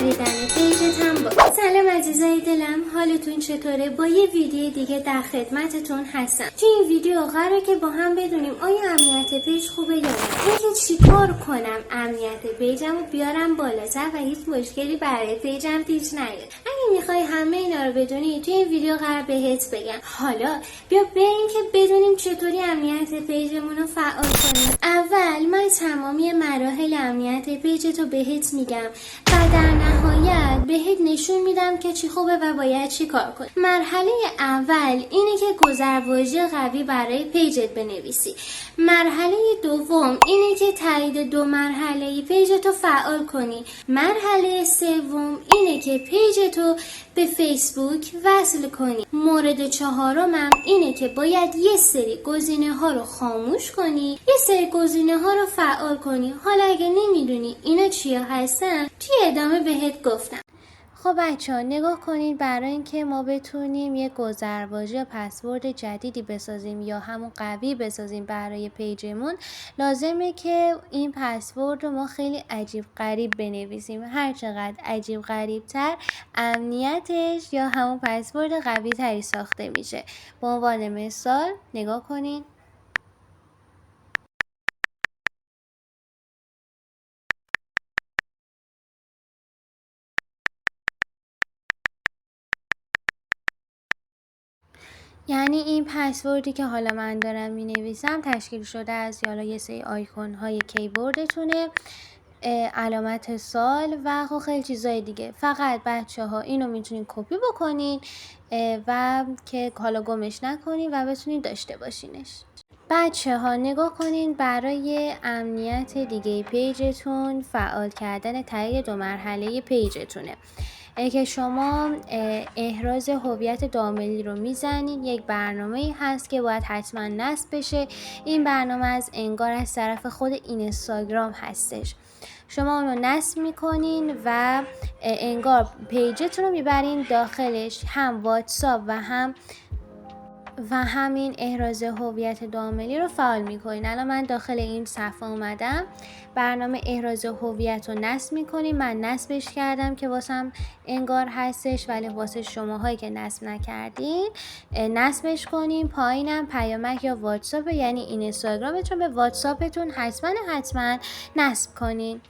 خریدن پیجتم با. سلام عزیزای دلم، حالتون چطوره؟ با یه ویدیو دیگه در خدمتتون هستم. تو این ویدیو قراره که با هم بدونیم آیا امنیت پیج خوبه یا نه، اینکه چیکار کنم امنیت پیجم رو بیارم بالاتر و هیچ مشکلی برای پیجم پیش نیاد. اگه میخوای همه اینا رو بدونی تو این ویدیو قرار بهت بگم. حالا بیا بریم که بدونیم چطوری امنیت پیجمون رو فعال کنیم. اول من تمامی مراحل امنیت پیجتو بهت میگم و در نهایت بهت نشون میدم که چی خوبه و باید چی کار کنی. مرحله اول اینه که گذرواژه قوی برای پیجت بنویسی. مرحله دوم اینه که تایید 2 مرحله پیجتو فعال کنی. مرحله سوم اینه که پیجتو به فیسبوک وصل کنی. مورد چهارمم اینه که باید یه سری گزینه ها رو خاموش کنی، یه سری گزینه ها رو فعال کنی. حالا اگه نمیدونی اینا چیا هستن توی ادامه بهت گفتم. خب بچه‌ها نگاه کنید، برای اینکه ما بتونیم یک گذرواژه یا پسورد جدیدی بسازیم یا همون قوی بسازیم برای پیجمون، لازمه که این پسورد رو ما خیلی عجیب غریب بنویسیم. هر چقدر عجیب غریب تر امنیتش یا همون پسورد قوی تری ساخته میشه. به عنوان مثال نگاه کنید. یعنی این پسوردی که حالا من دارم می نویسم تشکیل شده از یه سری آیکون های کیبوردتونه، علامت سال و خیلی چیزای دیگه. فقط بچه ها اینو میتونین کپی بکنین و که حالا گمش نکنین و بتونین داشته باشینش. بچه ها نگاه کنین، برای امنیت دیگه پیجتون فعال کردن تایید 2 مرحله پیجتونه که شما احراز هویت داملی رو میزنید. یک برنامه هست که باید حتما نصب بشه. این برنامه از انگار از طرف خود اینستاگرام هستش. شما اونو نصب میکنین و انگار پیجتون رو میبرین داخلش، هم واتساپ و همین احراز هویت داملی رو فعال میکنین. الان من داخل این صفحه اومدم، برنامه احراز هویت رو نصب میکنین. من نصبش کردم که واسم انگار هستش، ولی واسه شماهایی که نصب نکردین نصبش کنین. پایینم پیامک یا واتساپ، یعنی اینستاگرامتون، به واتساپتون حتما نصب کنین.